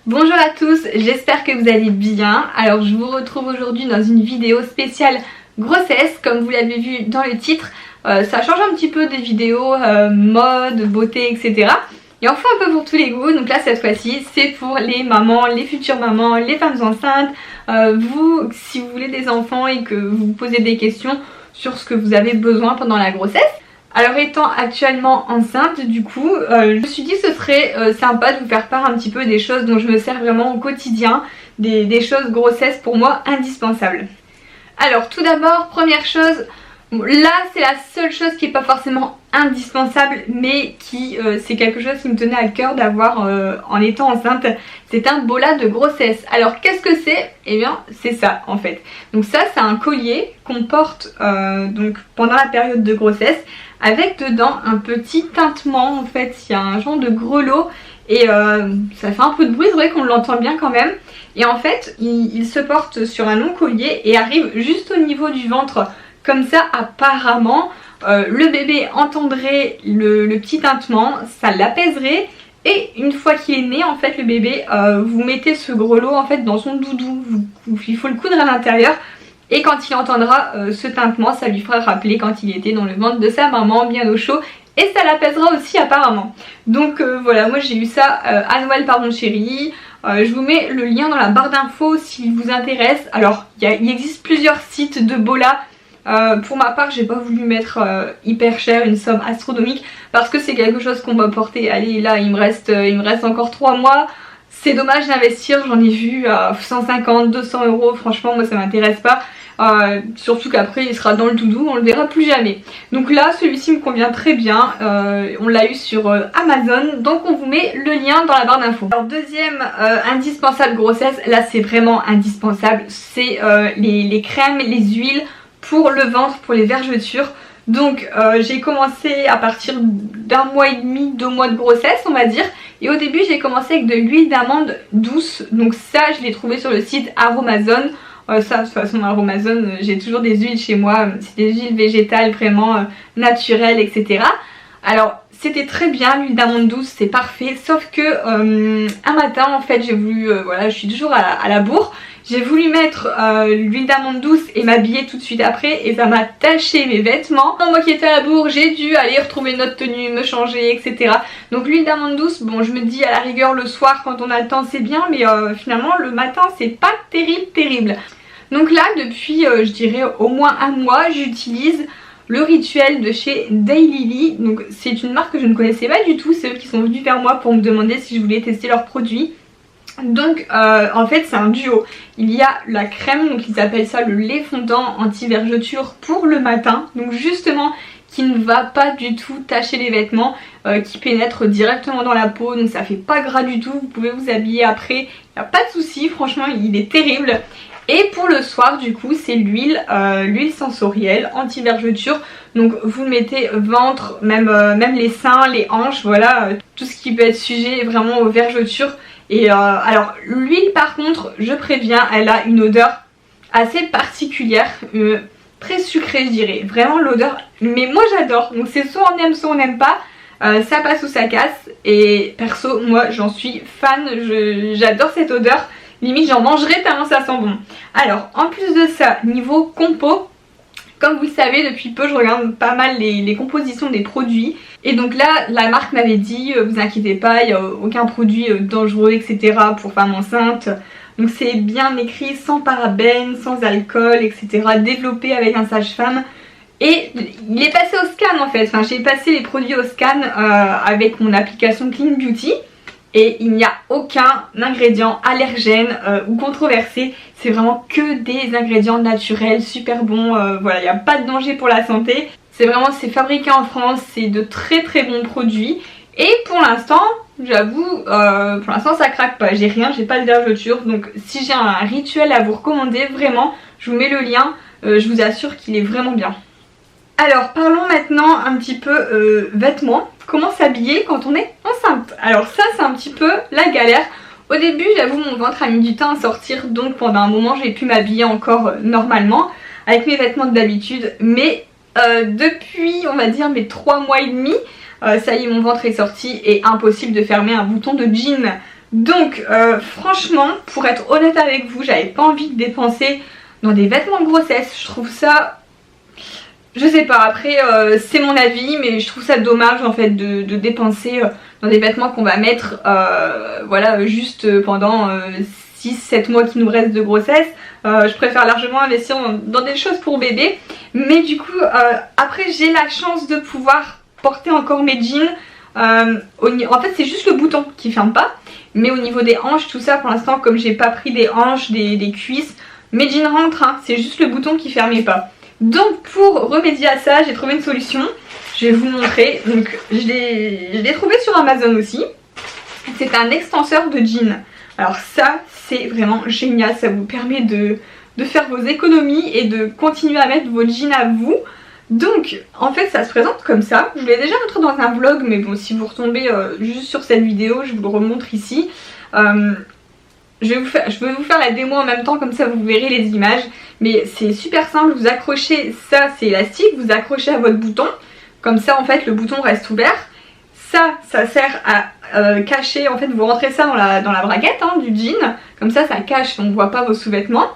Bonjour à tous, j'espère que vous allez bien. Alors je vous retrouve aujourd'hui dans une vidéo spéciale grossesse, comme vous l'avez vu dans le titre. Ça change un petit peu des vidéos mode, beauté, etc. Et on fait un peu pour tous les goûts, donc là cette fois-ci c'est pour les mamans, les futures mamans, les femmes enceintes. Vous, si vous voulez des enfants et que vous vous posez des questions sur ce que vous avez besoin pendant la grossesse. Alors étant actuellement enceinte, du coup, je me suis dit que ce serait sympa de vous faire part un petit peu des choses dont je me sers vraiment au quotidien, des choses grossesse pour moi indispensables. Alors tout d'abord, première chose, là c'est la seule chose qui n'est pas forcément indispensable, mais qui c'est quelque chose qui me tenait à cœur d'avoir en étant enceinte, c'est un bola de grossesse. Alors qu'est-ce que c'est? Eh bien c'est ça en fait. Donc ça c'est un collier qu'on porte donc pendant la période de grossesse, avec dedans un petit tintement. En fait il y a un genre de grelot et ça fait un peu de bruit, c'est vrai qu'on l'entend bien quand même. Et en fait il se porte sur un long collier et arrive juste au niveau du ventre. Comme ça apparemment le bébé entendrait le petit tintement, ça l'apaiserait. Et une fois qu'il est né, en fait le bébé, vous mettez ce grelot en fait dans son doudou, il faut le coudre à l'intérieur. Et quand il entendra ce tintement, ça lui fera rappeler quand il était dans le ventre de sa maman, bien au chaud. Et ça l'apaisera aussi apparemment. Donc voilà, moi j'ai eu ça à Noël par mon chéri. Je vous mets le lien dans la barre d'infos s'il vous intéresse. Alors il existe plusieurs sites de bola. Pour ma part j'ai pas voulu mettre hyper cher, une somme astronomique, parce que c'est quelque chose qu'on m'a porté. Allez là il me reste encore 3 mois. C'est dommage d'investir, j'en ai vu à 150, 200 euros, franchement moi ça m'intéresse pas. Surtout qu'après il sera dans le doudou, on le verra plus jamais. Donc là celui-ci me convient très bien, on l'a eu sur Amazon, donc on vous met le lien dans la barre d'infos. Alors deuxième indispensable grossesse, là c'est vraiment indispensable, c'est les crèmes, les huiles pour le ventre, pour les vergetures. Donc j'ai commencé à partir d'un mois et demi, 2 mois de grossesse on va dire. Et au début j'ai commencé avec de l'huile d'amande douce. Donc ça je l'ai trouvé sur le site Aromazone. Ça de toute façon Aromazone, j'ai toujours des huiles chez moi. C'est des huiles végétales vraiment naturelles, etc. Alors c'était très bien, l'huile d'amande douce c'est parfait. Sauf que un matin en fait j'ai voulu, voilà je suis toujours à la bourre. J'ai voulu mettre l'huile d'amande douce et m'habiller tout de suite après et ça m'a taché mes vêtements. Moi qui étais à la bourre, j'ai dû aller retrouver une autre tenue, me changer, etc. Donc l'huile d'amande douce, bon je me dis à la rigueur le soir quand on a le temps c'est bien, mais finalement le matin c'est pas terrible. Donc là depuis je dirais au moins un mois j'utilise le rituel de chez Daylily. Donc c'est une marque que je ne connaissais pas du tout, c'est eux qui sont venus vers moi pour me demander si je voulais tester leurs produits. Donc en fait c'est un duo. Il y a la crème, donc ils appellent ça le lait fondant anti-vergeture pour le matin. Donc justement qui ne va pas du tout tacher les vêtements, qui pénètre directement dans la peau. Donc ça fait pas gras du tout, vous pouvez vous habiller après, il n'y a pas de souci, franchement il est terrible. Et pour le soir du coup c'est l'huile sensorielle anti-vergeture. Donc vous le mettez ventre, même les seins, les hanches, voilà, tout ce qui peut être sujet vraiment aux vergetures. Et alors l'huile par contre je préviens, elle a une odeur assez particulière, très sucrée je dirais, vraiment l'odeur, mais moi j'adore. Donc c'est soit on n'aime pas, ça passe ou ça casse. Et perso moi j'en suis fan, j'adore cette odeur, limite j'en mangerai tellement ça sent bon. Alors en plus de ça, niveau compo, comme vous le savez depuis peu je regarde pas mal les compositions des produits. Et donc là la marque m'avait dit vous inquiétez pas, il n'y a aucun produit dangereux etc pour femmes enceintes. Donc c'est bien écrit, sans parabènes, sans alcool etc, développé avec un sage-femme. Et il est passé au scan en fait, enfin j'ai passé les produits au scan avec mon application Clean Beauty. Et il n'y a aucun ingrédient allergène ou controversé. C'est vraiment que des ingrédients naturels, super bons. Voilà, il n'y a pas de danger pour la santé. C'est fabriqué en France, c'est de très bons produits. Et pour l'instant, j'avoue, pour l'instant ça craque pas. J'ai rien, j'ai pas de vergeture. Donc si j'ai un rituel à vous recommander, vraiment, je vous mets le lien. Je vous assure qu'il est vraiment bien. Alors parlons maintenant un petit peu vêtements. Comment s'habiller quand on est enceinte? Alors ça c'est un petit peu la galère. Au début j'avoue mon ventre a mis du temps à sortir, donc pendant un moment j'ai pu m'habiller encore normalement avec mes vêtements d'habitude. Mais depuis on va dire mes 3 mois et demi, ça y est mon ventre est sorti et impossible de fermer un bouton de jean. Donc franchement, pour être honnête avec vous, j'avais pas envie de dépenser dans des vêtements de grossesse. Je trouve ça, je sais pas, après c'est mon avis, mais je trouve ça dommage en fait de dépenser dans des vêtements qu'on va mettre voilà, juste pendant 6-7 mois qui nous restent de grossesse. Je préfère largement investir dans des choses pour bébé. Mais du coup après j'ai la chance de pouvoir porter encore mes jeans. En fait c'est juste le bouton qui ferme pas, mais au niveau des hanches tout ça, pour l'instant comme j'ai pas pris des hanches, des cuisses, mes jeans rentrent, hein, c'est juste le bouton qui fermait pas. Donc pour remédier à ça, j'ai trouvé une solution, je vais vous montrer. Donc je l'ai trouvé sur Amazon aussi. C'est un extenseur de jeans. Alors ça c'est vraiment génial, ça vous permet de faire vos économies et de continuer à mettre vos jeans à vous. Donc en fait ça se présente comme ça. Je vous l'ai déjà montré dans un vlog, mais bon, si vous retombez juste sur cette vidéo, je vous le remontre ici. Je vais vous faire la démo en même temps, comme ça vous verrez les images. Mais c'est super simple, vous accrochez, ça c'est élastique, vous accrochez à votre bouton. Comme ça en fait le bouton reste ouvert. Ça sert à cacher, en fait vous rentrez ça dans la braguette hein, du jean. Comme ça cache, on ne voit pas vos sous-vêtements.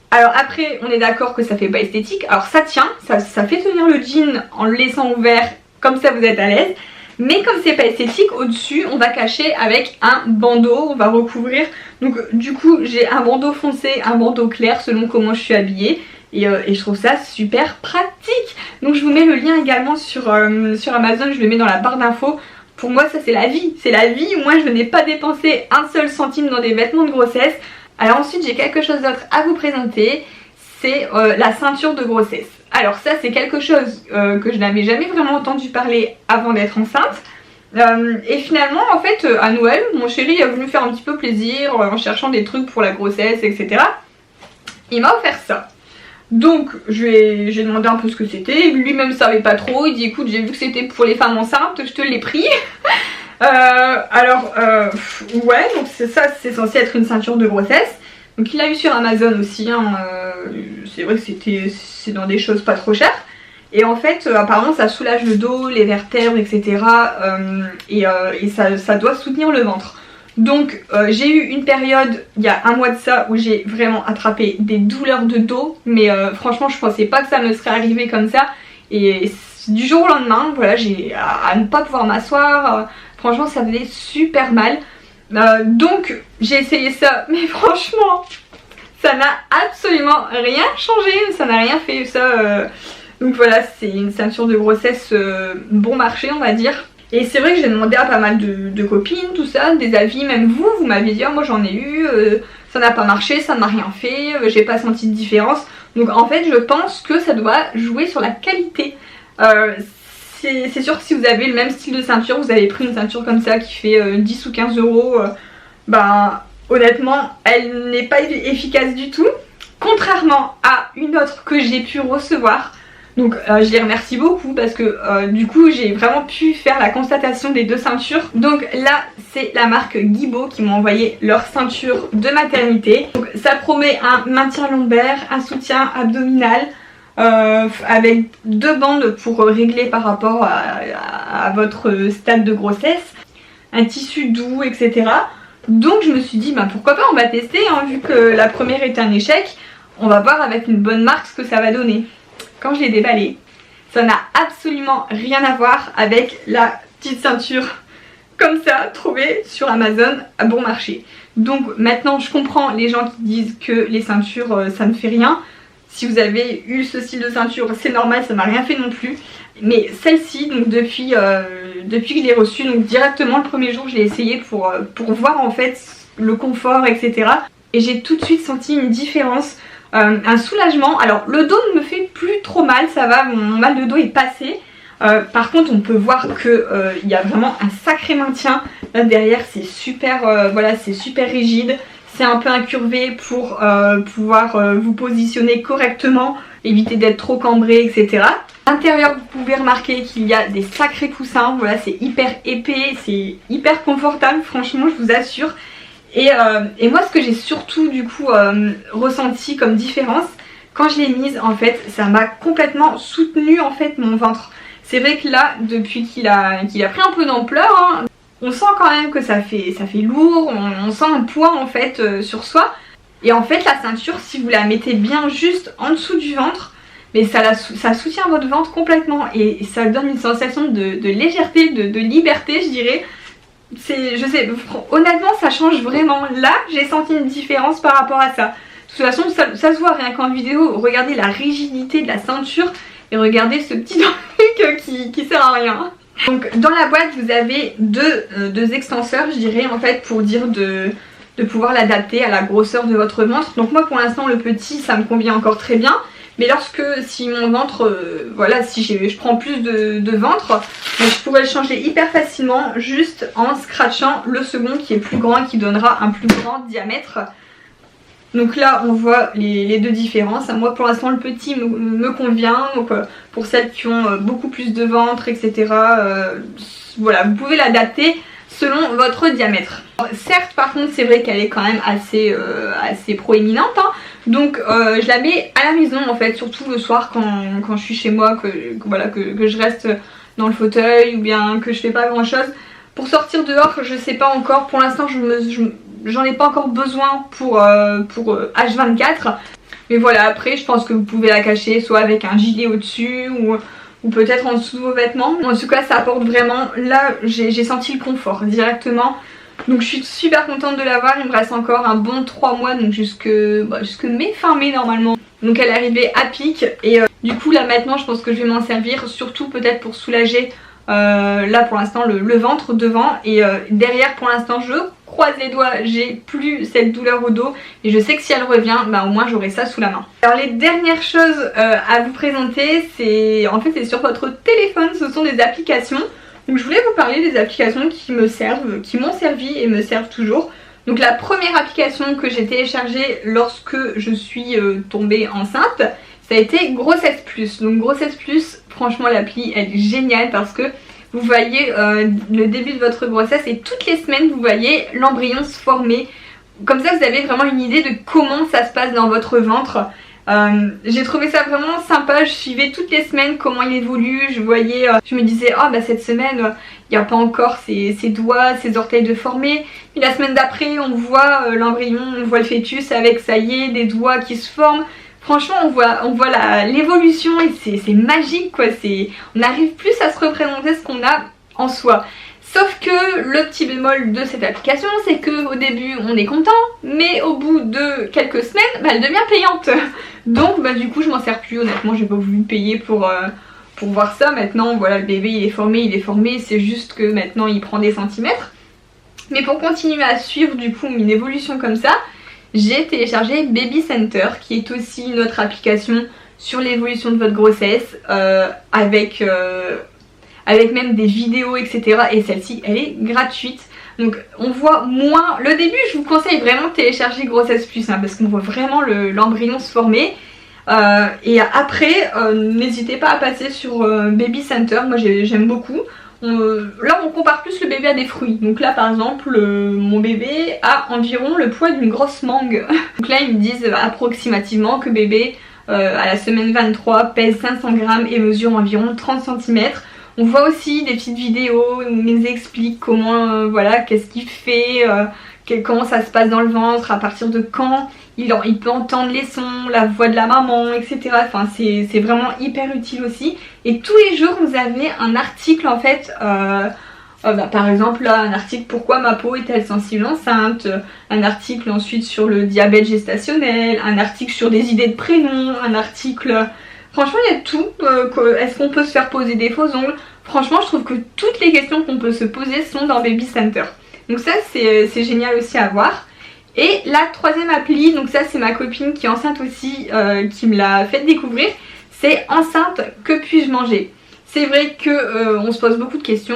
Alors après on est d'accord que ça fait pas esthétique. Alors ça tient, ça fait tenir le jean en le laissant ouvert, comme ça vous êtes à l'aise. Mais comme c'est pas esthétique, au dessus on va cacher avec un bandeau, on va recouvrir. Donc du coup j'ai un bandeau foncé, un bandeau clair selon comment je suis habillée. Et je trouve ça super pratique. Donc je vous mets le lien également sur Amazon, je le mets dans la barre d'infos. Pour moi ça c'est la vie, moi je n'ai pas dépensé un seul centime dans des vêtements de grossesse. Alors ensuite j'ai quelque chose d'autre à vous présenter, c'est la ceinture de grossesse. Alors ça c'est quelque chose que je n'avais jamais vraiment entendu parler avant d'être enceinte. Et finalement en fait à Noël mon chéri a voulu me faire un petit peu plaisir en cherchant des trucs pour la grossesse, etc. Il m'a offert ça. Donc j'ai demandé un peu ce que c'était, lui-même savait pas trop, il dit écoute j'ai vu que c'était pour les femmes enceintes, je te l'ai pris. Ouais, donc ça c'est censé être une ceinture de grossesse. Donc il l'a eu sur Amazon aussi, hein, c'est vrai que c'est dans des choses pas trop chères. Et en fait apparemment ça soulage le dos, les vertèbres, etc. Et ça doit soutenir le ventre. Donc j'ai eu une période il y a un mois de ça où j'ai vraiment attrapé des douleurs de dos. Mais franchement je pensais pas que ça me serait arrivé comme ça. Et du jour au lendemain, voilà, j'ai à ne pas pouvoir m'asseoir. Franchement ça faisait super mal. Donc j'ai essayé ça, mais franchement ça n'a absolument rien changé, ça n'a rien fait ça. Donc voilà, c'est une ceinture de grossesse bon marché on va dire. Et c'est vrai que j'ai demandé à pas mal de copines, tout ça, des avis, même vous m'aviez dit moi j'en ai eu, ça n'a pas marché, ça ne m'a rien fait, j'ai pas senti de différence. Donc en fait je pense que ça doit jouer sur la qualité. C'est sûr que si vous avez le même style de ceinture, vous avez pris une ceinture comme ça qui fait 10 ou 15 euros, bah honnêtement elle n'est pas efficace du tout. Contrairement à une autre que j'ai pu recevoir. Donc je les remercie beaucoup parce que du coup j'ai vraiment pu faire la constatation des deux ceintures. Donc là c'est la marque Guibo qui m'a envoyé leur ceinture de maternité. Donc ça promet un maintien lombaire, un soutien abdominal avec deux bandes pour régler par rapport à votre stade de grossesse, un tissu doux, etc. Donc je me suis dit bah pourquoi pas, on va tester hein, vu que la première est un échec, on va voir avec une bonne marque ce que ça va donner. Quand je l'ai déballé, ça n'a absolument rien à voir avec la petite ceinture comme ça trouvée sur Amazon à bon marché. Donc maintenant je comprends les gens qui disent que les ceintures ça ne fait rien. Si vous avez eu ce style de ceinture c'est normal, ça m'a rien fait non plus. Mais celle-ci, donc depuis que je l'ai reçue, donc directement le premier jour je l'ai essayé pour voir en fait le confort, etc. Et j'ai tout de suite senti une différence. Un soulagement. Alors le dos ne me fait plus trop mal, ça va, mon mal de dos est passé. Par contre on peut voir que il y a vraiment un sacré maintien. Là derrière c'est super, voilà, c'est super rigide. C'est un peu incurvé pour pouvoir vous positionner correctement, éviter d'être trop cambré, etc. À l'intérieur vous pouvez remarquer qu'il y a des sacrés coussins. Voilà, c'est hyper épais, c'est hyper confortable, franchement je vous assure. Et moi ce que j'ai surtout du coup ressenti comme différence quand je l'ai mise, en fait ça m'a complètement soutenu en fait mon ventre. C'est vrai que là depuis qu'il a pris un peu d'ampleur hein, on sent quand même que ça fait lourd, on sent un poids en fait sur soi. Et en fait la ceinture, si vous la mettez bien juste en dessous du ventre, mais ça soutient votre ventre complètement et ça donne une sensation de légèreté, de liberté je dirais. Je sais, honnêtement ça change vraiment. Là j'ai senti une différence par rapport à ça. De toute façon ça se voit rien qu'en vidéo, regardez la rigidité de la ceinture et regardez ce petit truc qui sert à rien. Donc dans la boîte vous avez deux extenseurs je dirais en fait pour dire de pouvoir l'adapter à la grosseur de votre ventre. Donc moi pour l'instant le petit ça me convient encore très bien. Mais si mon ventre, voilà, si je prends plus de ventre, je pourrais le changer hyper facilement juste en scratchant le second qui est plus grand et qui donnera un plus grand diamètre. Donc là on voit les deux différences. Moi pour l'instant le petit me convient. Donc pour celles qui ont beaucoup plus de ventre etc. Voilà, vous pouvez l'adapter selon votre diamètre. Certes par contre c'est vrai qu'elle est quand même assez proéminente hein. Donc je la mets à la maison en fait, surtout le soir quand je suis chez moi, que je reste dans le fauteuil ou bien que je fais pas grand chose. Pour sortir dehors je sais pas encore, pour l'instant j'en ai pas encore besoin pour H24. Mais voilà, après je pense que vous pouvez la cacher soit avec un gilet au dessus ou peut-être en dessous de vos vêtements. En tout cas ça apporte vraiment, là j'ai senti le confort directement. Donc je suis super contente de l'avoir, il me reste encore un bon 3 mois, donc jusque fin mai normalement. Donc elle est arrivée à pic et du coup là maintenant je pense que je vais m'en servir, surtout peut-être pour soulager là pour l'instant le ventre devant et derrière pour l'instant je croise les doigts, j'ai plus cette douleur au dos et je sais que si elle revient, bah au moins j'aurai ça sous la main. Alors les dernières choses à vous présenter, c'est sur votre téléphone, ce sont des applications. Donc je voulais vous parler des applications qui m'ont servi et me servent toujours. Donc la première application que j'ai téléchargée lorsque je suis tombée enceinte, ça a été Grossesse Plus. Donc Grossesse Plus, franchement l'appli elle est géniale parce que vous voyez le début de votre grossesse et toutes les semaines vous voyez l'embryon se former. Comme ça vous avez vraiment une idée de comment ça se passe dans votre ventre. J'ai trouvé ça vraiment sympa, je suivais toutes les semaines comment il évolue, je voyais, je me disais oh bah cette semaine il n'y a pas encore ses doigts, ses orteils de former, puis la semaine d'après on voit l'embryon, on voit le fœtus avec ça y est des doigts qui se forment. Franchement on voit l'évolution et c'est magique quoi, on arrive plus à se représenter ce qu'on a en soi. Sauf que le petit bémol de cette application c'est qu'au début on est content mais au bout de quelques semaines elle devient payante. Donc du coup je m'en sers plus, honnêtement j'ai pas voulu payer pour voir ça. Maintenant voilà le bébé il est formé, c'est juste que maintenant il prend des centimètres. Mais pour continuer à suivre du coup une évolution comme ça, j'ai téléchargé Baby Center qui est aussi une autre application sur l'évolution de votre grossesse avec même des vidéos etc. Et celle-ci elle est gratuite. Donc on voit moins, le début je vous conseille vraiment de télécharger Grossesse Plus hein, parce qu'on voit vraiment l'embryon se former. Et après n'hésitez pas à passer sur Baby Center, moi j'aime beaucoup. Là on compare plus le bébé à des fruits. Donc là par exemple mon bébé a environ le poids d'une grosse mangue. Donc là ils me disent approximativement que bébé à la semaine 23 pèse 500 grammes et mesure environ 30 cm. On voit aussi des petites vidéos où ils nous expliquent comment, voilà, qu'est-ce qu'il fait, comment ça se passe dans le ventre, à partir de quand il peut entendre les sons, la voix de la maman, etc. Enfin c'est vraiment hyper utile aussi. Et tous les jours vous avez un article en fait, par exemple là un article pourquoi ma peau est-elle sensible enceinte, un article ensuite sur le diabète gestationnel, un article sur des idées de prénoms, un article... Franchement il y a tout, est-ce qu'on peut se faire poser des faux ongles? Franchement je trouve que toutes les questions qu'on peut se poser sont dans Baby Center. Donc ça c'est génial aussi à voir. Et la troisième appli, donc ça c'est ma copine qui est enceinte aussi qui me l'a fait découvrir, c'est Enceinte, que puis-je manger? C'est vrai que on se pose beaucoup de questions,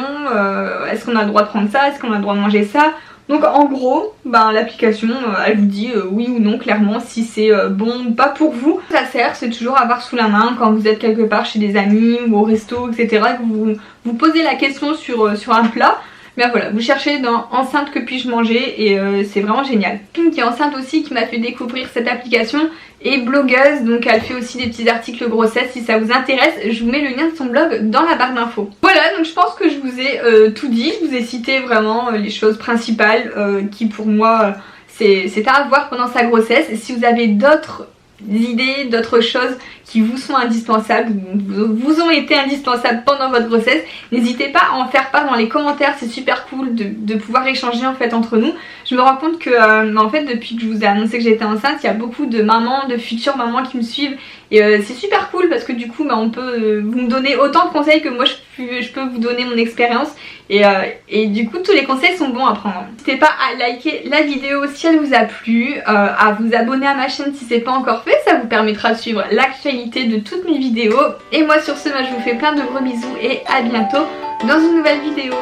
est-ce qu'on a le droit de prendre ça, est-ce qu'on a le droit de manger ça? Donc en gros, l'application elle vous dit oui ou non clairement si c'est bon ou pas pour vous. Ça sert, c'est toujours à avoir sous la main quand vous êtes quelque part chez des amis ou au resto etc. Que vous posez la question sur un plat. Mais voilà, vous cherchez dans enceinte que puis-je manger et c'est vraiment génial. Une qui est enceinte aussi qui m'a fait découvrir cette application et blogueuse, donc elle fait aussi des petits articles grossesse. Si ça vous intéresse, je vous mets le lien de son blog dans la barre d'infos. Voilà, donc je pense que je vous ai tout dit, je vous ai cité vraiment les choses principales qui pour moi c'est à avoir pendant sa grossesse. Et si vous avez d'autres idées, d'autres choses qui vous sont indispensables, vous ont été indispensables pendant votre grossesse, n'hésitez pas à en faire part dans les commentaires, c'est super cool de pouvoir échanger en fait entre nous. Je me rends compte que en fait depuis que je vous ai annoncé que j'étais enceinte, il y a beaucoup de mamans, de futures mamans qui me suivent et c'est super cool parce que du coup on peut vous me donner autant de conseils que moi je peux vous donner mon expérience et du coup tous les conseils sont bons à prendre. N'hésitez pas à liker la vidéo si elle vous a plu, à vous abonner à ma chaîne si c'est pas encore fait, ça vous permettra de suivre l'actualité de toutes mes vidéos. Et moi sur ce, je vous fais plein de gros bisous et à bientôt dans une nouvelle vidéo.